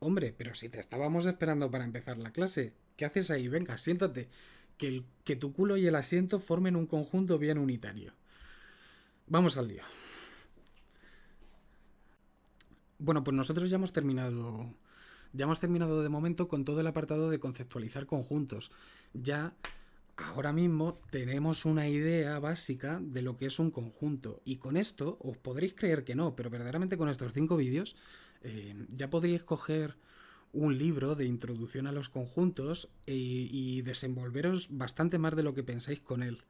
Hombre, pero si te estábamos esperando para empezar la clase, ¿qué haces ahí? Venga, siéntate. Que tu culo y el asiento formen un conjunto bien unitario. Vamos al lío. Bueno, pues nosotros ya hemos terminado. Ya hemos terminado de momento con todo el apartado de conceptualizar conjuntos. Ya ahora mismo tenemos una idea básica de lo que es un conjunto. Y con esto, os podréis creer que no, pero verdaderamente con estos 5 vídeos ya podríais coger un libro de introducción a los conjuntos y desenvolveros bastante más de lo que pensáis con él.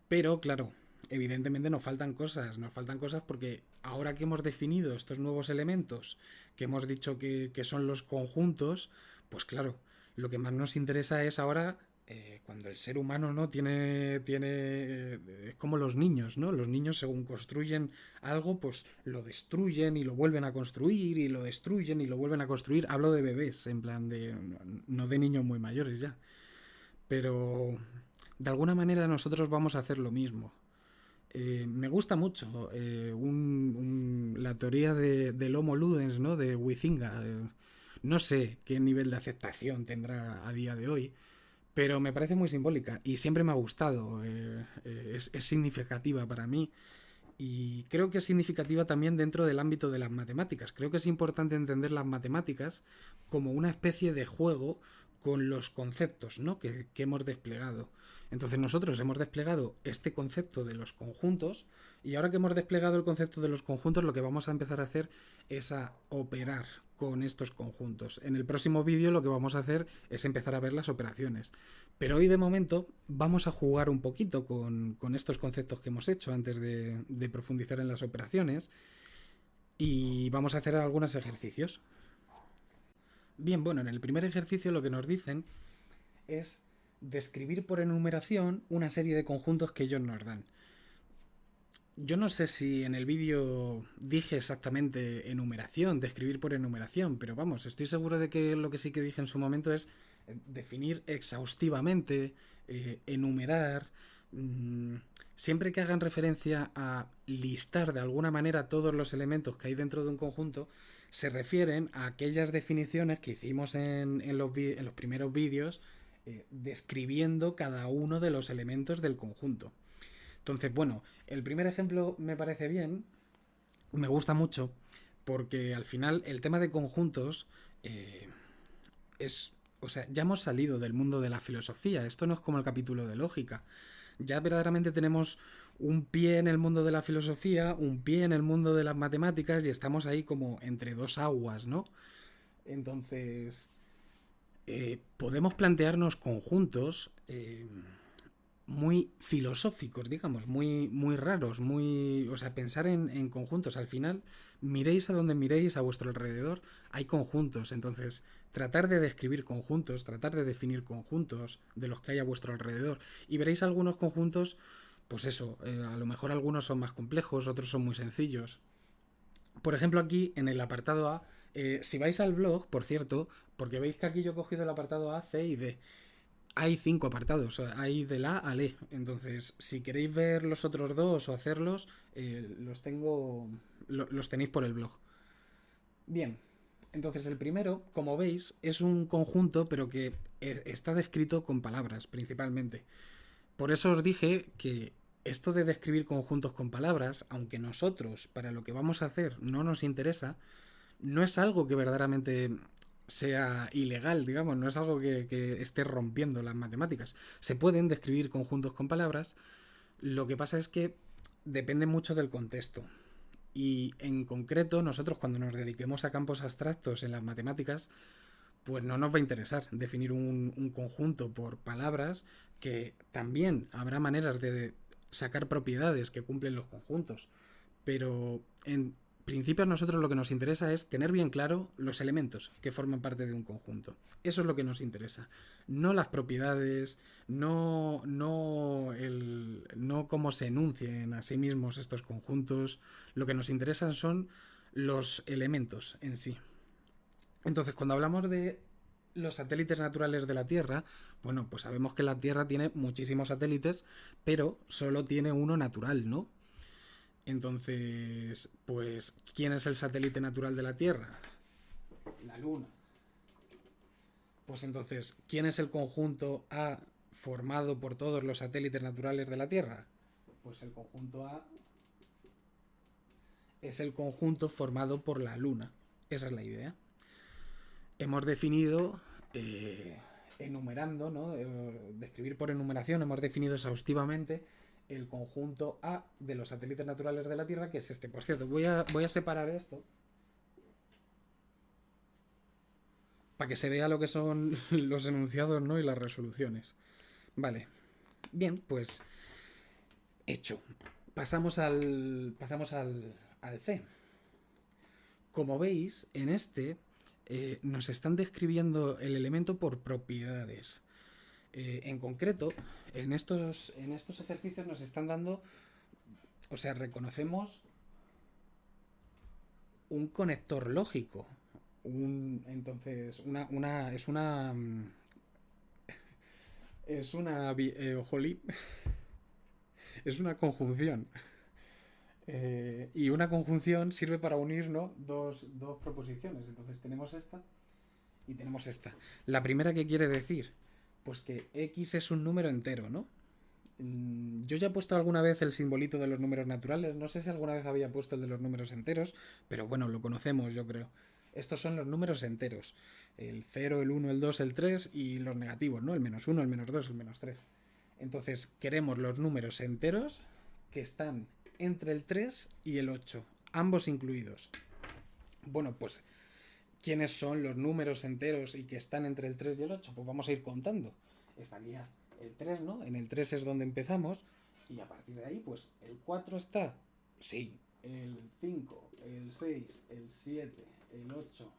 Pero claro, evidentemente nos faltan cosas porque ahora que hemos definido estos nuevos elementos, que hemos dicho que son los conjuntos, pues claro, lo que más nos interesa es ahora cuando el ser humano no es como los niños, ¿no? Los niños según construyen algo, pues lo destruyen y lo vuelven a construir y lo destruyen y lo vuelven a construir. Hablo de bebés, en plan de no de niños muy mayores ya, pero de alguna manera nosotros vamos a hacer lo mismo. Me gusta mucho la teoría del Homo Ludens, ¿no? De Huizinga. No sé qué nivel de aceptación tendrá a día de hoy, pero me parece muy simbólica y siempre me ha gustado. Es significativa para mí y creo que es significativa también dentro del ámbito de las matemáticas. Creo que es importante entender las matemáticas como una especie de juego con los conceptos, ¿no? que hemos desplegado. Entonces nosotros hemos desplegado este concepto de los conjuntos y ahora que hemos desplegado el concepto de los conjuntos lo que vamos a empezar a hacer es a operar con estos conjuntos. En el próximo vídeo lo que vamos a hacer es empezar a ver las operaciones. Pero hoy de momento vamos a jugar un poquito con estos conceptos que hemos hecho antes de profundizar en las operaciones y vamos a hacer algunos ejercicios. Bien, bueno, en el primer ejercicio lo que nos dicen es describir por enumeración una serie de conjuntos que ellos nos dan. Yo no sé si en el vídeo dije exactamente enumeración, describir por enumeración, pero vamos, estoy seguro de que lo que sí que dije en su momento es definir exhaustivamente, enumerar, mmm, siempre que hagan referencia a listar de alguna manera todos los elementos que hay dentro de un conjunto, se refieren a aquellas definiciones que hicimos en los primeros vídeos describiendo cada uno de los elementos del conjunto. Entonces, bueno, el primer ejemplo me parece bien, me gusta mucho, porque al final el tema de conjuntos es... O sea, ya hemos salido del mundo de la filosofía, esto no es como el capítulo de lógica. Ya verdaderamente tenemos un pie en el mundo de la filosofía, un pie en el mundo de las matemáticas y estamos ahí como entre dos aguas, ¿no? Entonces, podemos plantearnos conjuntos muy filosóficos, digamos, muy raros, muy... O sea, pensar en conjuntos. Al final, miréis a donde miréis a vuestro alrededor, hay conjuntos. Entonces, tratar de describir conjuntos, tratar de definir conjuntos de los que hay a vuestro alrededor. Y veréis algunos conjuntos, pues eso, a lo mejor algunos son más complejos, otros son muy sencillos. Por ejemplo, aquí en el apartado A, si vais al blog, por cierto, porque veis que aquí yo he cogido el apartado A, C y D, hay 5 apartados, hay del A al E. Entonces, si queréis ver los otros dos o hacerlos, los tenéis por el blog. Bien, entonces el primero, como veis, es un conjunto, pero que está descrito con palabras, principalmente. Por eso os dije que esto de describir conjuntos con palabras, aunque nosotros, para lo que vamos a hacer, no nos interesa, no es algo que verdaderamente sea ilegal, digamos, no es algo que esté rompiendo las matemáticas. Se pueden describir conjuntos con palabras, lo que pasa es que depende mucho del contexto. Y en concreto, nosotros cuando nos dediquemos a campos abstractos en las matemáticas, pues no nos va a interesar definir un conjunto por palabras, que también habrá maneras de sacar propiedades que cumplen los conjuntos. Pero en principio a nosotros lo que nos interesa es tener bien claro los elementos que forman parte de un conjunto. Eso es lo que nos interesa. No las propiedades, no cómo se enuncien a sí mismos estos conjuntos. Lo que nos interesan son los elementos en sí. Entonces, cuando hablamos de los satélites naturales de la Tierra, bueno, pues sabemos que la Tierra tiene muchísimos satélites, pero solo tiene uno natural, ¿no? Entonces, pues, ¿quién es el satélite natural de la Tierra? la Luna. Pues entonces, ¿quién es el conjunto A formado por todos los satélites naturales de la Tierra? Pues el conjunto A es el conjunto formado por la Luna. Esa es la idea. Hemos definido, enumerando, ¿no? Describir por enumeración, hemos definido exhaustivamente el conjunto A de los satélites naturales de la Tierra, que es este. Por cierto, voy a separar esto para que se vea lo que son los enunciados, ¿no? Y las resoluciones. Vale. Bien, pues hecho. Pasamos al C. Como veis, en este nos están describiendo el elemento por propiedades. En concreto, en estos ejercicios nos están dando, o sea, reconocemos un conector lógico. Entonces, jolín, es una conjunción. Y una conjunción sirve para unir, ¿no? dos proposiciones. Entonces tenemos esta y tenemos esta. La primera, ¿qué quiere decir? Pues que x es un número entero, ¿no? Yo ya he puesto alguna vez el simbolito de los números naturales. No sé si alguna vez había puesto el de los números enteros, pero bueno, lo conocemos, yo creo. Estos son los números enteros. El 0, el 1, el 2, el 3 y los negativos, ¿no? El -1, el -2, el -3. Entonces queremos los números enteros que están entre el 3 y el 8, ambos incluidos. Bueno, pues, ¿quiénes son los números enteros y que están entre el 3 y el 8? Pues vamos a ir contando. Estaría el 3, ¿no? En el 3 es donde empezamos. Y a partir de ahí, pues, ¿el 4 está? Sí. El 5, el 6, el 7, el 8,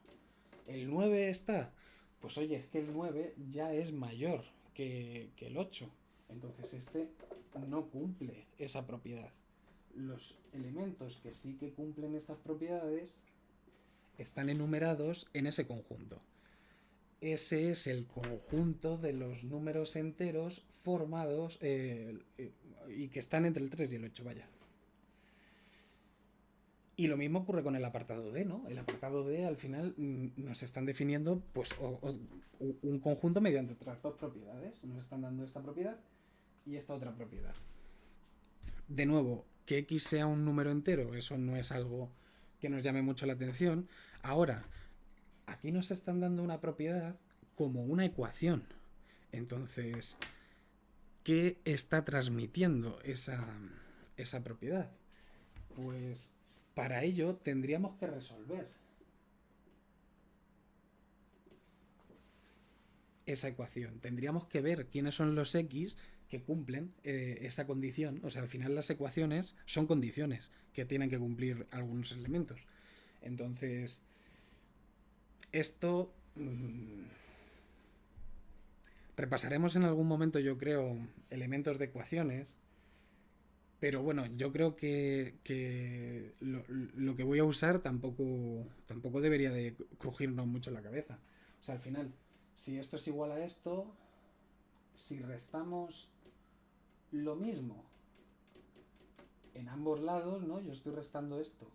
el 9 está. Pues oye, es que el 9 ya es mayor que el 8. Entonces este no cumple esa propiedad. Los elementos que sí que cumplen estas propiedades están enumerados en ese conjunto. Ese es el conjunto de los números enteros formados y que están entre el 3 y el 8, vaya. Y lo mismo ocurre con el apartado D, ¿no? El apartado D al final nos están definiendo pues un conjunto mediante otras dos propiedades. Nos están dando esta propiedad y esta otra propiedad. De nuevo, que x sea un número entero, eso no es algo que nos llame mucho la atención. Ahora, aquí nos están dando una propiedad como una ecuación. Entonces, ¿qué está transmitiendo esa propiedad? Pues para ello tendríamos que resolver esa ecuación. Tendríamos que ver quiénes son los x que cumplen esa condición. O sea, al final las ecuaciones son condiciones que tienen que cumplir algunos elementos. Entonces, esto repasaremos en algún momento, yo creo, elementos de ecuaciones. Pero bueno, yo creo que lo que voy a usar tampoco debería de crujirnos mucho la cabeza. O sea, al final, si esto es igual a esto, si restamos lo mismo en ambos lados, ¿no? Yo estoy restando esto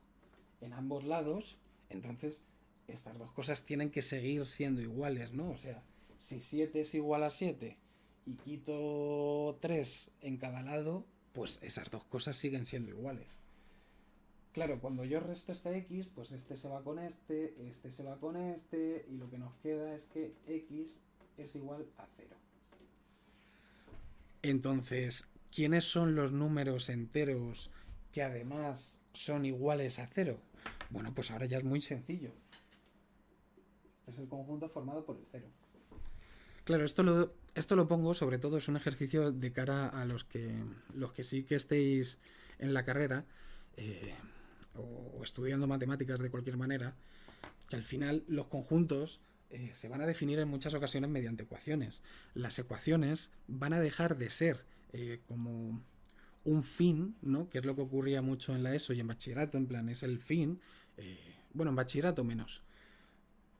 en ambos lados, entonces estas dos cosas tienen que seguir siendo iguales, ¿no? O sea, si 7 es igual a 7 y quito 3 en cada lado, pues esas dos cosas siguen siendo iguales. Claro, cuando yo resto esta x, pues este se va con este se va con este, y lo que nos queda es que x es igual a 0. Entonces, ¿quiénes son los números enteros que además son iguales a 0? Bueno, pues ahora ya es muy sencillo. Este es el conjunto formado por el 0. Claro, esto lo pongo, sobre todo es un ejercicio de cara a los que sí que estéis en la carrera o estudiando matemáticas de cualquier manera, que al final los conjuntos se van a definir en muchas ocasiones mediante ecuaciones. Las ecuaciones van a dejar de ser como un fin, ¿no? Que es lo que ocurría mucho en la ESO y en bachillerato, en plan, es el fin, bueno, en bachillerato menos.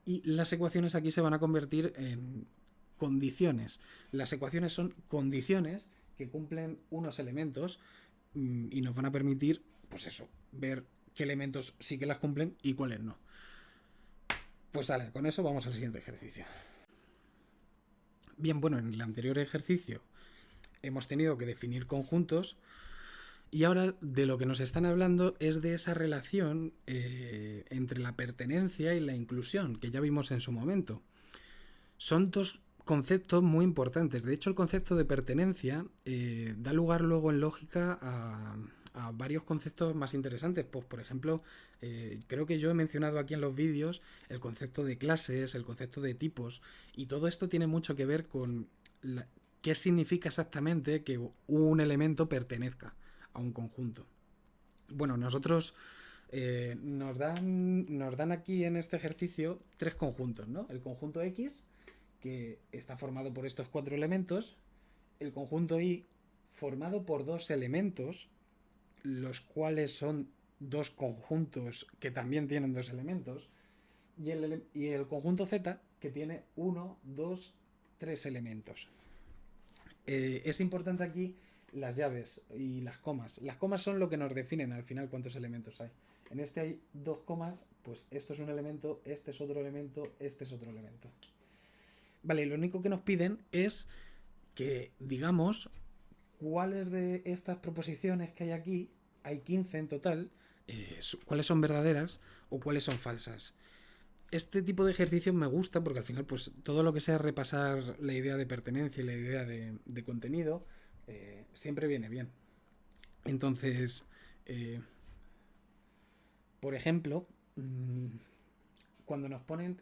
Y las ecuaciones aquí se van a convertir en condiciones. Las ecuaciones son condiciones que cumplen unos elementos y nos van a permitir, pues eso, ver qué elementos sí que las cumplen y cuáles no. Pues vale, con eso vamos al siguiente ejercicio. Bien, bueno, en el anterior ejercicio hemos tenido que definir conjuntos y ahora de lo que nos están hablando es de esa relación entre la pertenencia y la inclusión, que ya vimos en su momento. Son dos conceptos muy importantes. De hecho, el concepto de pertenencia da lugar luego en lógica a varios conceptos más interesantes. Pues, por ejemplo, creo que yo he mencionado aquí en los vídeos el concepto de clases, el concepto de tipos, y todo esto tiene mucho que ver con qué significa exactamente que un elemento pertenezca a un conjunto. Bueno, nosotros nos dan aquí en este ejercicio tres conjuntos, ¿no? El conjunto X, que está formado por estos cuatro elementos, el conjunto Y, formado por dos elementos, los cuales son dos conjuntos que también tienen dos elementos, y el conjunto Z, que tiene uno, dos, tres elementos. Es importante aquí las llaves y las comas. Las comas son lo que nos definen al final cuántos elementos hay. En este hay dos comas, pues esto es un elemento, este es otro elemento, este es otro elemento. Vale, lo único que nos piden es que digamos cuáles de estas proposiciones que hay aquí, hay 15 en total, cuáles son verdaderas o cuáles son falsas. Este tipo de ejercicios me gusta porque al final pues todo lo que sea repasar la idea de pertenencia y la idea de contenido siempre viene bien. Entonces, por ejemplo, cuando nos ponen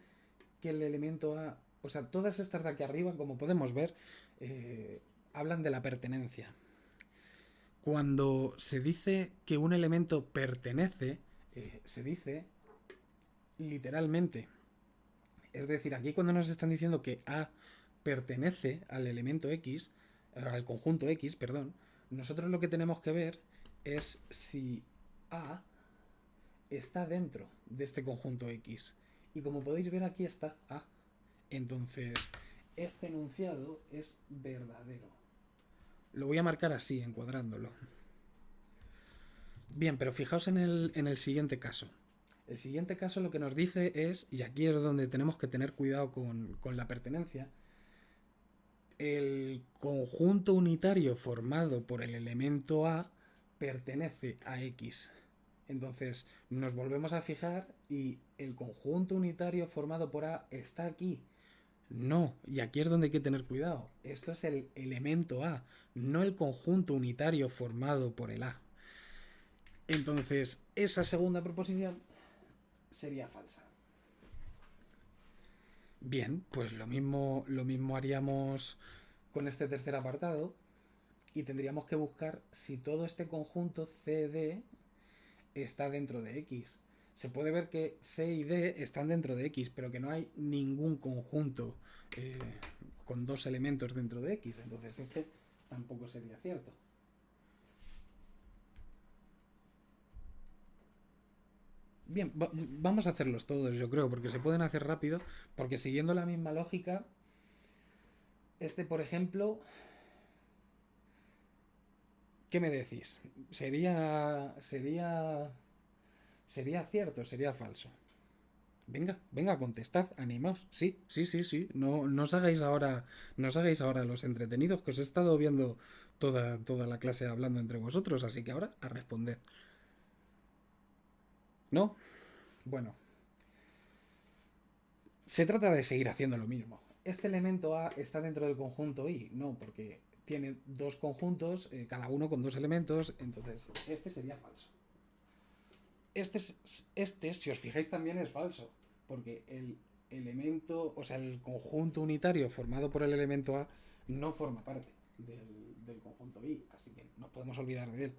que el elemento A, o sea, todas estas de aquí arriba, como podemos ver, hablan de la pertenencia. Cuando se dice que un elemento pertenece, se dice literalmente. Es decir, aquí cuando nos están diciendo que A pertenece al elemento X, al conjunto X, perdón, nosotros lo que tenemos que ver es si A está dentro de este conjunto X. Y como podéis ver aquí está A. Entonces, este enunciado es verdadero. Lo voy a marcar así, encuadrándolo. Bien, pero fijaos en el siguiente caso. El siguiente caso lo que nos dice es, y aquí es donde tenemos que tener cuidado con la pertenencia, el conjunto unitario formado por el elemento A pertenece a X. Entonces nos volvemos a fijar y el conjunto unitario formado por A está aquí. No, y aquí es donde hay que tener cuidado. Esto es el elemento A, no el conjunto unitario formado por el A. Entonces, esa segunda proposición sería falsa. Bien, pues lo mismo haríamos con este tercer apartado y tendríamos que buscar si todo este conjunto CD está dentro de X. Se puede ver que C y D están dentro de X, pero que no hay ningún conjunto con dos elementos dentro de X. Entonces este tampoco sería cierto. Bien, vamos a hacerlos todos, yo creo, porque se pueden hacer rápido, porque siguiendo la misma lógica, este, por ejemplo, ¿qué me decís? ¿Sería cierto? ¿Sería falso? Venga, contestad, animaos. Sí, sí, sí, sí. No os hagáis ahora los entretenidos, que os he estado viendo toda la clase hablando entre vosotros, así que ahora a responder. ¿No? Bueno, se trata de seguir haciendo lo mismo. ¿Este elemento A está dentro del conjunto Y? No, porque tiene dos conjuntos, cada uno con dos elementos, entonces este sería falso. Este, si os fijáis, también es falso, porque el elemento, o sea, el conjunto unitario formado por el elemento A no forma parte del conjunto Y, así que no podemos olvidar de él.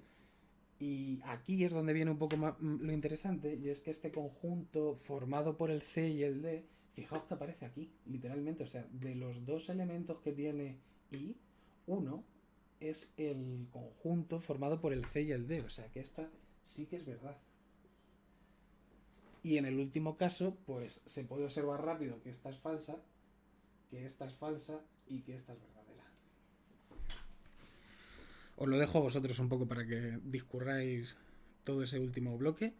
Y aquí es donde viene un poco más lo interesante, y es que este conjunto formado por el C y el D, fijaos que aparece aquí, literalmente, o sea, de los dos elementos que tiene Y, uno es el conjunto formado por el C y el D, o sea que esta sí que es verdad. Y en el último caso, pues se puede observar rápido que esta es falsa, que esta es falsa y que esta es verdadera. Os lo dejo a vosotros un poco para que discurráis todo ese último bloque.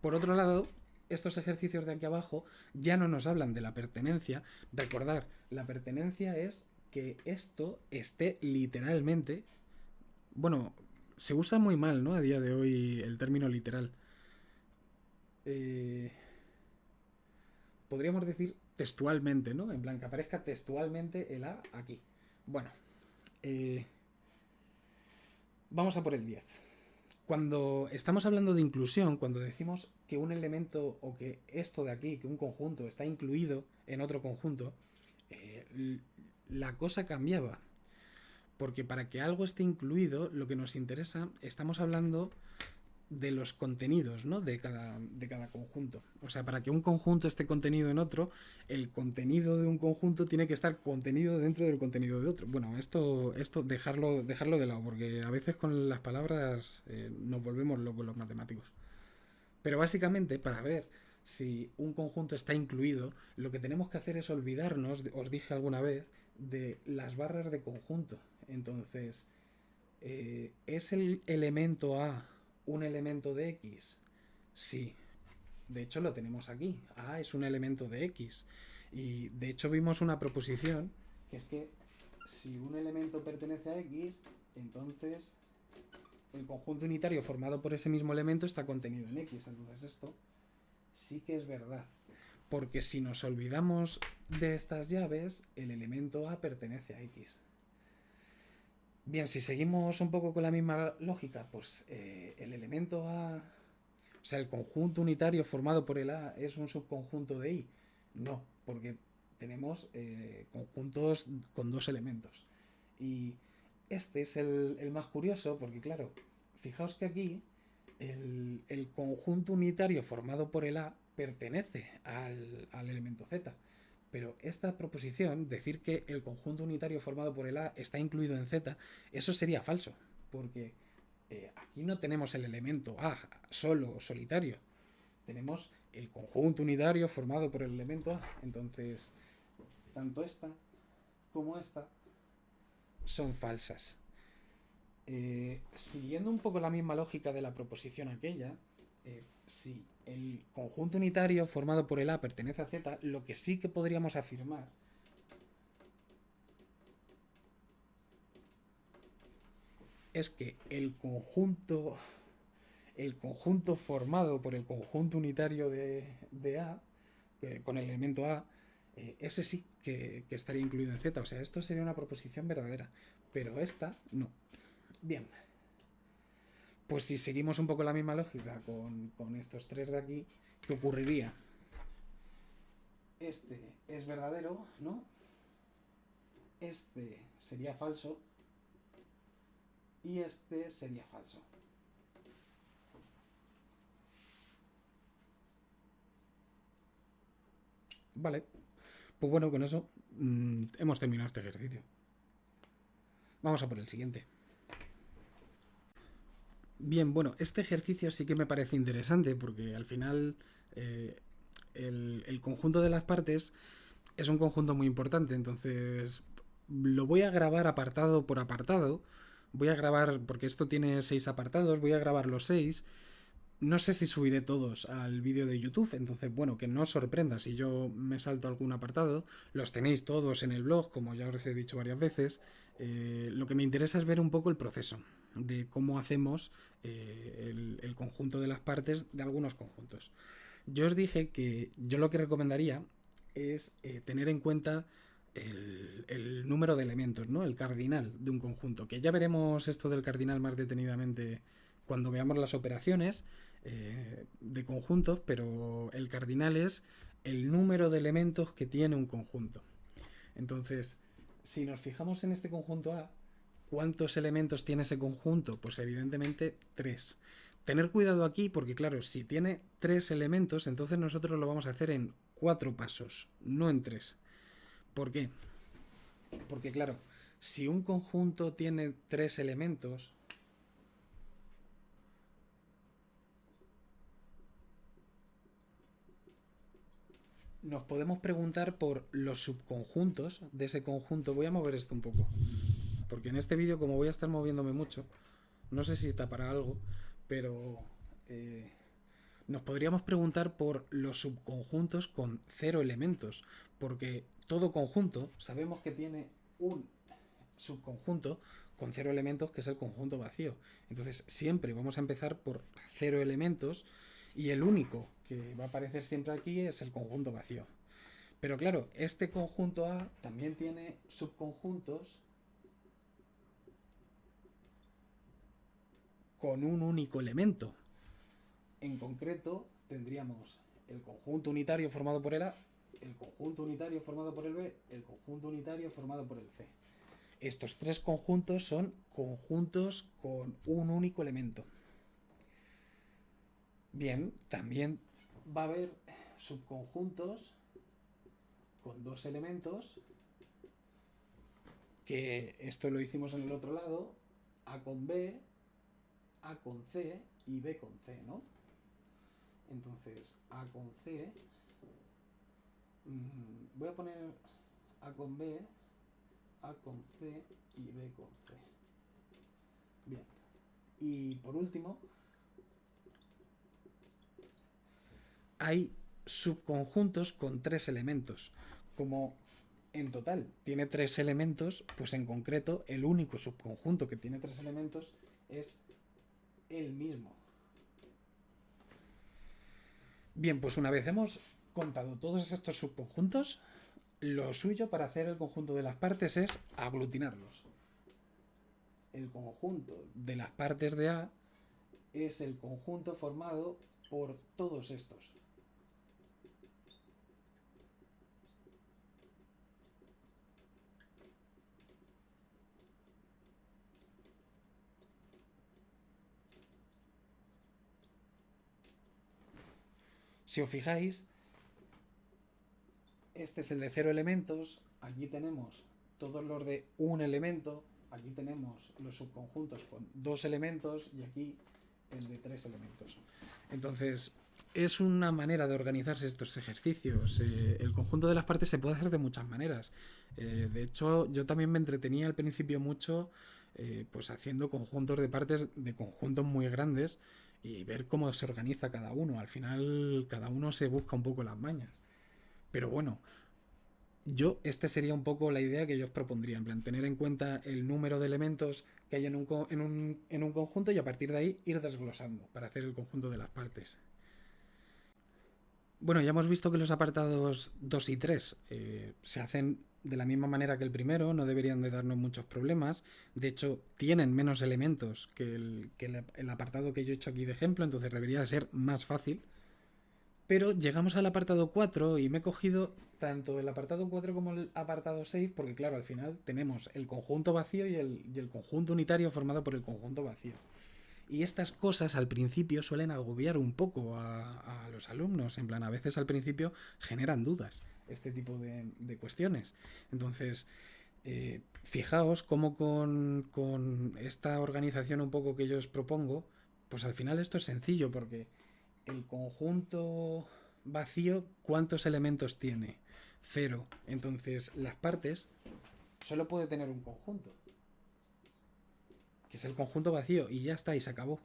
Por otro lado, estos ejercicios de aquí abajo ya no nos hablan de la pertenencia. Recordar, la pertenencia es que esto esté literalmente... Bueno, se usa muy mal, ¿no? A día de hoy el término literal. Eh, Podríamos decir textualmente, ¿no? En plan, que aparezca textualmente el A aquí. Bueno, eh, vamos a por el 10. Cuando estamos hablando de inclusión, cuando decimos que un elemento o que esto de aquí, que un conjunto está incluido en otro conjunto, la cosa cambiaba. Porque para que algo esté incluido, lo que nos interesa, estamos hablando de los contenidos, ¿no? De cada conjunto. O sea, para que un conjunto esté contenido en otro, el contenido de un conjunto tiene que estar contenido dentro del contenido de otro. Bueno, esto dejarlo de lado, porque a veces con las palabras nos volvemos locos los matemáticos. Pero básicamente, para ver si un conjunto está incluido, lo que tenemos que hacer es olvidarnos, os dije alguna vez, de las barras de conjunto. Entonces, ¿es el elemento A un elemento de X? Sí. De hecho, lo tenemos aquí. A es un elemento de X. Y de hecho vimos una proposición que es que si un elemento pertenece a X, entonces el conjunto unitario formado por ese mismo elemento está contenido en X. Entonces esto sí que es verdad. Porque si nos olvidamos de estas llaves, el elemento A pertenece a X. Bien, si seguimos un poco con la misma lógica, pues el elemento A, o sea, el conjunto unitario formado por el A es un subconjunto de I. No, porque tenemos conjuntos con dos elementos. Y este es el más curioso, porque claro, fijaos que aquí el conjunto unitario formado por el A pertenece al elemento Z. Pero esta proposición, decir que el conjunto unitario formado por el A está incluido en Z, eso sería falso, porque aquí no tenemos el elemento A solo o solitario, tenemos el conjunto unitario formado por el elemento A. Entonces, tanto esta como esta son falsas. Siguiendo un poco la misma lógica de la proposición aquella, si el conjunto unitario formado por el A pertenece a Z, lo que sí que podríamos afirmar es que el conjunto formado por el conjunto unitario de A, con el elemento A, ese sí que estaría incluido en Z. O sea, esto sería una proposición verdadera, pero esta no. Bien. Pues si seguimos un poco la misma lógica con estos tres de aquí, ¿qué ocurriría? Este es verdadero, ¿no? Este sería falso y este sería falso. Vale, pues bueno, con eso hemos terminado este ejercicio. Vamos a por el siguiente. Bien, bueno, este ejercicio sí que me parece interesante porque al final el conjunto de las partes es un conjunto muy importante, entonces lo voy a grabar apartado por apartado. Voy a grabar, porque esto tiene 6 apartados, voy a grabar los 6. No sé si subiré todos al vídeo de YouTube, entonces bueno, que no os sorprenda si yo me salto algún apartado. Los tenéis todos en el blog, como ya os he dicho varias veces. Lo que me interesa es ver un poco el proceso de cómo hacemos el conjunto de las partes de algunos conjuntos. Yo os dije que yo lo que recomendaría es tener en cuenta el número de elementos, ¿no? El cardinal de un conjunto, que ya veremos esto del cardinal más detenidamente cuando veamos las operaciones de conjuntos, pero el cardinal es el número de elementos que tiene un conjunto. Entonces, si nos fijamos en este conjunto A, ¿cuántos elementos tiene ese conjunto? Pues evidentemente 3. Tener cuidado aquí porque, claro, si tiene 3 elementos, entonces nosotros lo vamos a hacer en 4 pasos, no en 3. ¿Por qué? Porque, claro, si un conjunto tiene 3 elementos, nos podemos preguntar por los subconjuntos de ese conjunto. Voy a mover esto un poco, porque en este vídeo, como voy a estar moviéndome mucho, no sé si tapará algo, pero Nos podríamos preguntar por los subconjuntos con cero elementos, porque todo conjunto sabemos que tiene un subconjunto con cero elementos, que es el conjunto vacío. Entonces siempre vamos a empezar por cero elementos y el único que va a aparecer siempre aquí es el conjunto vacío. Pero claro, este conjunto A también tiene subconjuntos con un único elemento. En concreto, tendríamos el conjunto unitario formado por el A, el conjunto unitario formado por el B, el conjunto unitario formado por el C. Estos tres conjuntos son conjuntos con un único elemento. Bien, también va a haber subconjuntos con dos elementos, que esto lo hicimos en el otro lado, A con B, A con C y B con C, ¿no? Entonces, A con C, voy a poner A con B, A con C y B con C. Bien. Y por último, hay subconjuntos con tres elementos. Como en total tiene tres elementos, pues en concreto el único subconjunto que tiene tres elementos es el mismo. Bien, pues una vez hemos contado todos estos subconjuntos, lo suyo para hacer el conjunto de las partes es aglutinarlos. El conjunto de las partes de A es el conjunto formado por todos estos. Si os fijáis, este es el de cero elementos, aquí tenemos todos los de un elemento, aquí tenemos los subconjuntos con dos elementos y aquí el de tres elementos. Entonces, es una manera de organizarse estos ejercicios. El conjunto de las partes se puede hacer de muchas maneras. De hecho, yo también me entretenía al principio mucho pues haciendo conjuntos de partes de conjuntos muy grandes y ver cómo se organiza cada uno. Al final, cada uno se busca un poco las mañas. Pero bueno, este sería un poco la idea que yo os propondría, en plan, tener en cuenta el número de elementos que hay en un conjunto y a partir de ahí ir desglosando para hacer el conjunto de las partes. Bueno, ya hemos visto que los apartados 2 y 3 se hacen de la misma manera que el primero, no deberían de darnos muchos problemas. De hecho, tienen menos elementos que el apartado que yo he hecho aquí de ejemplo, entonces debería de ser más fácil. Pero llegamos al apartado 4 y me he cogido tanto el apartado 4 como el apartado 6 porque claro, al final tenemos el conjunto vacío y el conjunto unitario formado por el conjunto vacío. Y estas cosas al principio suelen agobiar un poco a los alumnos, en plan, a veces al principio generan dudas este tipo de cuestiones. Entonces, fijaos cómo con esta organización un poco que yo os propongo, pues al final esto es sencillo porque el conjunto vacío, ¿cuántos elementos tiene? Cero. Entonces, las partes solo puede tener un conjunto, que es el conjunto vacío, y ya está, y se acabó.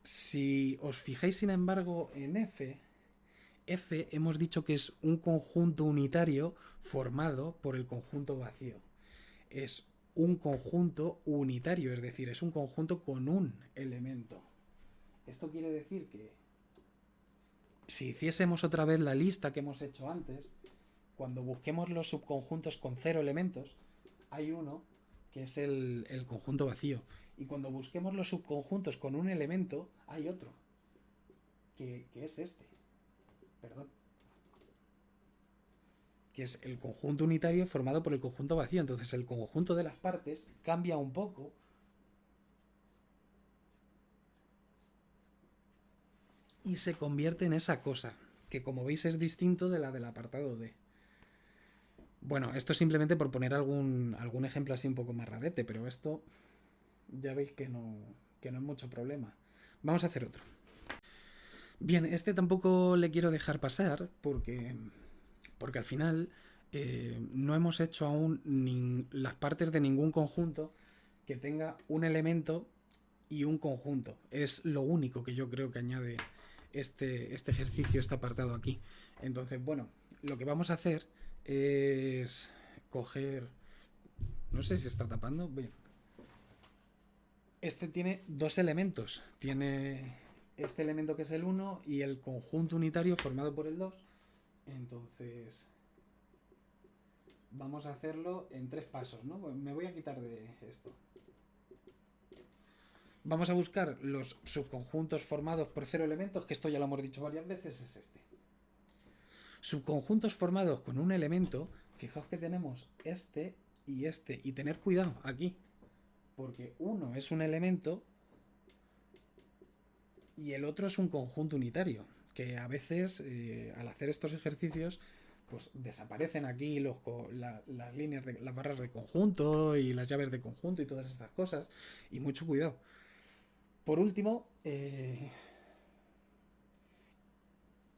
Si os fijáis, sin embargo, en F hemos dicho que es un conjunto unitario formado por el conjunto vacío. Es un conjunto unitario, es decir, es un conjunto con un elemento. Esto quiere decir que si hiciésemos otra vez la lista que hemos hecho antes, cuando busquemos los subconjuntos con cero elementos, hay uno que es el conjunto vacío. Y cuando busquemos los subconjuntos con un elemento, hay otro, que es este. Perdón. Que es el conjunto unitario formado por el conjunto vacío. Entonces el conjunto de las partes cambia un poco y se convierte en esa cosa, que como veis es distinto de la del apartado D. Bueno, esto es simplemente por poner algún ejemplo así un poco más rarete, pero esto ya veis que no es mucho problema. Vamos a hacer otro. Bien, este tampoco le quiero dejar pasar porque al final no hemos hecho aún las partes de ningún conjunto que tenga un elemento y un conjunto. Es lo único que yo creo que añade este ejercicio, este apartado aquí. Entonces, bueno, lo que vamos a hacer es coger... No sé si está tapando. Bien. Este tiene dos elementos. Tiene este elemento que es el 1 y el conjunto unitario formado por el 2. Entonces, vamos a hacerlo en 3 pasos, ¿no? Me voy a quitar de esto. Vamos a buscar los subconjuntos formados por 0 elementos, que esto ya lo hemos dicho varias veces, es este. Subconjuntos formados con un elemento, fijaos que tenemos este, y tener cuidado aquí, porque uno es un elemento y el otro es un conjunto unitario, que a veces al hacer estos ejercicios pues desaparecen aquí las líneas de las barras de conjunto y las llaves de conjunto y todas estas cosas, y mucho cuidado. Por último,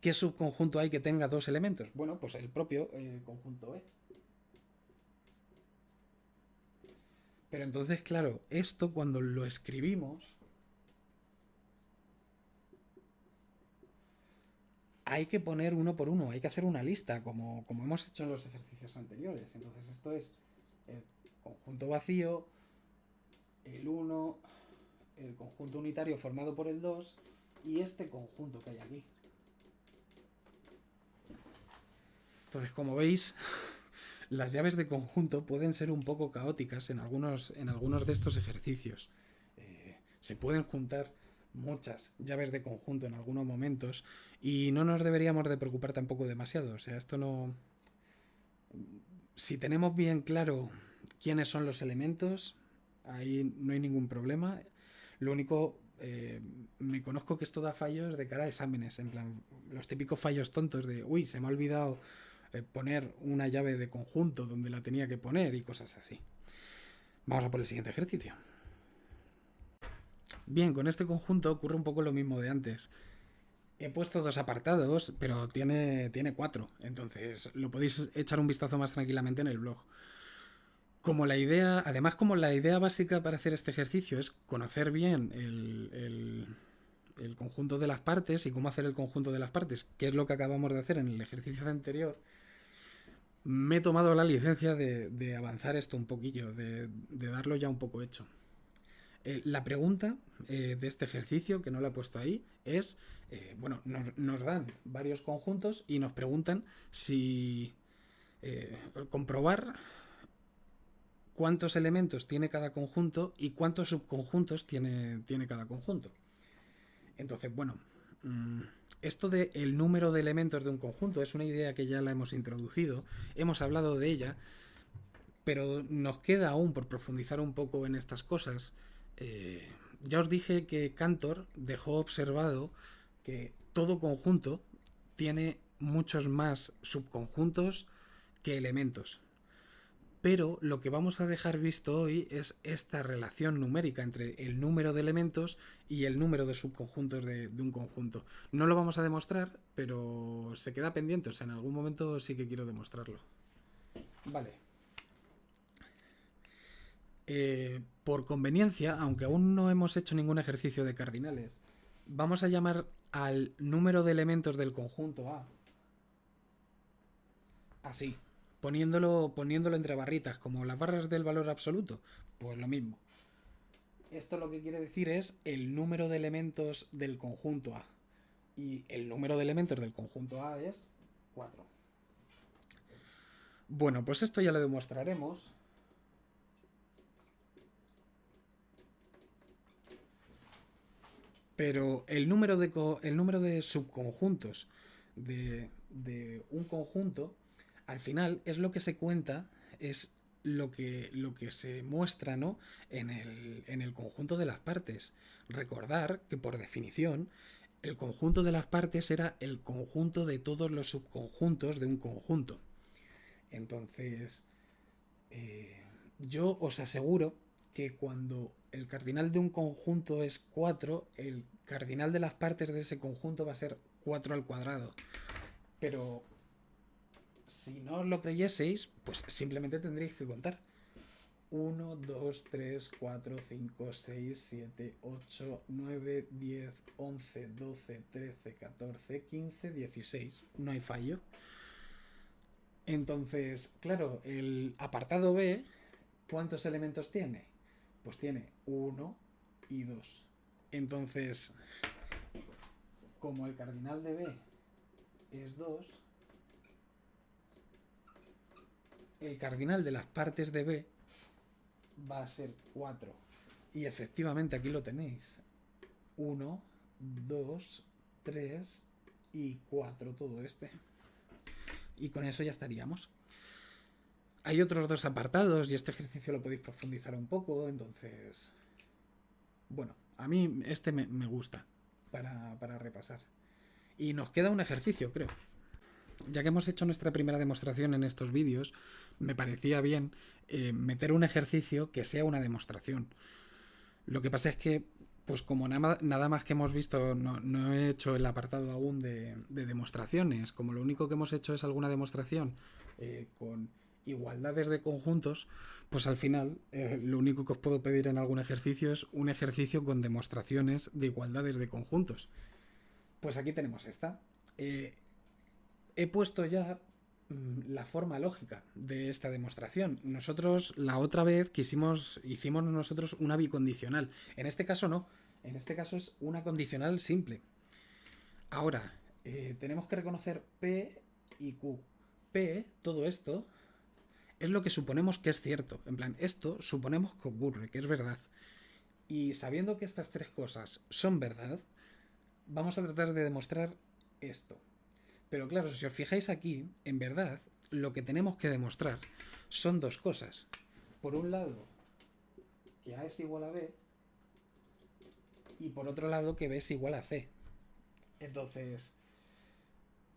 ¿qué subconjunto hay que tenga dos elementos? Bueno, pues el propio conjunto E. Pero entonces, claro, esto cuando lo escribimos hay que poner uno por uno, hay que hacer una lista, como hemos hecho en los ejercicios anteriores. Entonces esto es el conjunto vacío, el 1, el conjunto unitario formado por el 2 y este conjunto que hay aquí. Entonces, como veis, las llaves de conjunto pueden ser un poco caóticas en algunos de estos ejercicios. Se pueden juntar muchas llaves de conjunto en algunos momentos y no nos deberíamos de preocupar tampoco demasiado. O sea, esto no... Si tenemos bien claro quiénes son los elementos, ahí no hay ningún problema. Lo único, me conozco que esto da fallos de cara a exámenes, en plan, los típicos fallos tontos de, uy, se me ha olvidado poner una llave de conjunto donde la tenía que poner y cosas así. Vamos a por el siguiente ejercicio. Bien, con este conjunto ocurre un poco lo mismo de antes. He puesto dos apartados, pero tiene 4, entonces lo podéis echar un vistazo más tranquilamente en el blog. Además, como la idea básica para hacer este ejercicio es conocer bien el conjunto de las partes y cómo hacer el conjunto de las partes, que es lo que acabamos de hacer en el ejercicio anterior, me he tomado la licencia de avanzar esto un poquillo, de darlo ya un poco hecho. La pregunta de este ejercicio, que no la he puesto ahí, es, bueno, nos dan varios conjuntos y nos preguntan si comprobar cuántos elementos tiene cada conjunto y cuántos subconjuntos tiene cada conjunto. Entonces, bueno, esto de el número de elementos de un conjunto es una idea que ya la hemos introducido, hemos hablado de ella, pero nos queda aún por profundizar un poco en estas cosas. Ya os dije que Cantor dejó observado que todo conjunto tiene muchos más subconjuntos que elementos. Pero lo que vamos a dejar visto hoy es esta relación numérica entre el número de elementos y el número de subconjuntos de un conjunto. No lo vamos a demostrar, pero se queda pendiente, o sea, en algún momento sí que quiero demostrarlo. Vale. Por conveniencia, aunque aún no hemos hecho ningún ejercicio de cardinales, vamos a llamar al número de elementos del conjunto A así, poniéndolo entre barritas, como las barras del valor absoluto, pues lo mismo. Esto lo que quiere decir es el número de elementos del conjunto A. Y el número de elementos del conjunto A es 4. Bueno, pues esto ya lo demostraremos. Pero el número de subconjuntos de un conjunto, al final, es lo que se cuenta, es lo que se muestra, ¿no?, en el conjunto de las partes. Recordar que, por definición, el conjunto de las partes era el conjunto de todos los subconjuntos de un conjunto. Entonces, yo os aseguro que cuando el cardinal de un conjunto es 4, el cardinal de las partes de ese conjunto va a ser 4 al cuadrado. Pero si no os lo creyeseis, pues simplemente tendréis que contar. 1, 2, 3, 4, 5, 6, 7, 8, 9, 10, 11, 12, 13, 14, 15, 16. No hay fallo. Entonces, claro, el apartado B, ¿cuántos elementos tiene? Pues tiene 1 y 2. Entonces, como el cardinal de B es 2, el cardinal de las partes de B va a ser 4. Y efectivamente aquí lo tenéis. 1, 2, 3 y 4 todo este. Y con eso ya estaríamos. Hay otros dos apartados y este ejercicio lo podéis profundizar un poco, entonces... Bueno, a mí este me gusta para repasar. Y nos queda un ejercicio, creo. Ya que hemos hecho nuestra primera demostración en estos vídeos, me parecía bien meter un ejercicio que sea una demostración. Lo que pasa es que, pues como nada más que hemos visto, no he hecho el apartado aún de demostraciones. Como lo único que hemos hecho es alguna demostración con igualdades de conjuntos, pues al final lo único que os puedo pedir en algún ejercicio es un ejercicio con demostraciones de igualdades de conjuntos. Pues aquí tenemos esta. He puesto ya la forma lógica de esta demostración. Nosotros la otra vez hicimos nosotros una bicondicional. En este caso no. En este caso es una condicional simple. Ahora, tenemos que reconocer P y Q. P, todo esto, es lo que suponemos que es cierto. En plan, esto suponemos que ocurre, que es verdad. Y sabiendo que estas tres cosas son verdad, vamos a tratar de demostrar esto. Pero claro, si os fijáis aquí, en verdad, lo que tenemos que demostrar son dos cosas. Por un lado, que A es igual a B, y por otro lado, que B es igual a C. Entonces,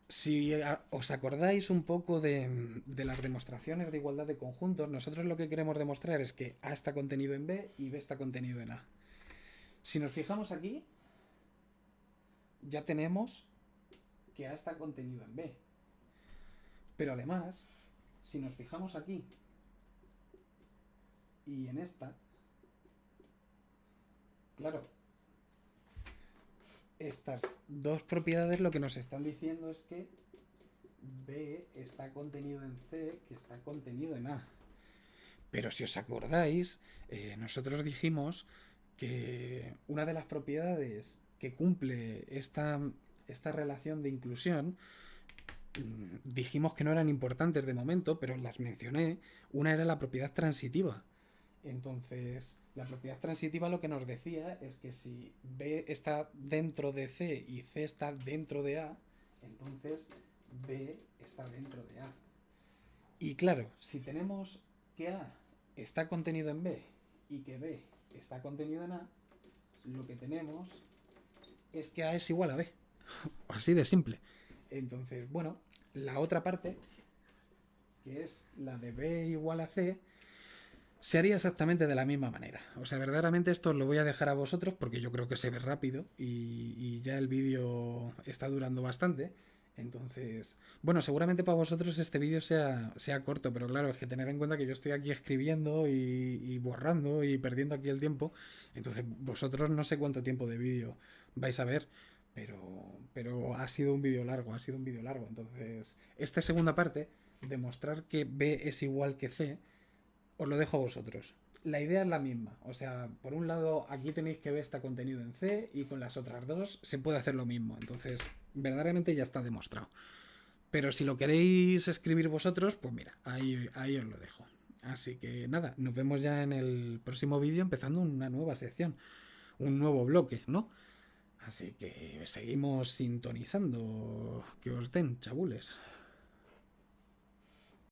si os acordáis un poco de las demostraciones de igualdad de conjuntos, nosotros lo que queremos demostrar es que A está contenido en B y B está contenido en A. Si nos fijamos aquí, ya tenemos que A está contenido en B. Pero además, si nos fijamos aquí y en esta, claro, estas dos propiedades lo que nos están diciendo es que B está contenido en C, que está contenido en A. Pero si os acordáis, nosotros dijimos que una de las propiedades que cumple esta relación de inclusión, dijimos que no eran importantes de momento, pero las mencioné. Una era la propiedad transitiva. Entonces, la propiedad transitiva lo que nos decía es que si B está dentro de C y C está dentro de A, entonces B está dentro de A. Y claro, si tenemos que A está contenido en B y que B está contenido en A, lo que tenemos es que A es igual a B. Así de simple. Entonces, bueno, la otra parte, que es la de B igual a C, se haría exactamente de la misma manera. O sea, verdaderamente esto os lo voy a dejar a vosotros porque yo creo que se ve rápido y ya el vídeo está durando bastante. Entonces, bueno, seguramente para vosotros este vídeo sea corto, pero claro, es que tener en cuenta que yo estoy aquí escribiendo y borrando y perdiendo aquí el tiempo. Entonces, vosotros no sé cuánto tiempo de vídeo vais a ver, pero ha sido un vídeo largo, Entonces, esta segunda parte, demostrar que B es igual que C, os lo dejo a vosotros. La idea es la misma. O sea, por un lado, aquí tenéis que B está contenido en C y con las otras dos se puede hacer lo mismo. Entonces, verdaderamente ya está demostrado. Pero si lo queréis escribir vosotros, pues mira, ahí os lo dejo. Así que nada, nos vemos ya en el próximo vídeo empezando una nueva sección, un nuevo bloque, ¿no? Así que seguimos sintonizando. Que os den, chabules.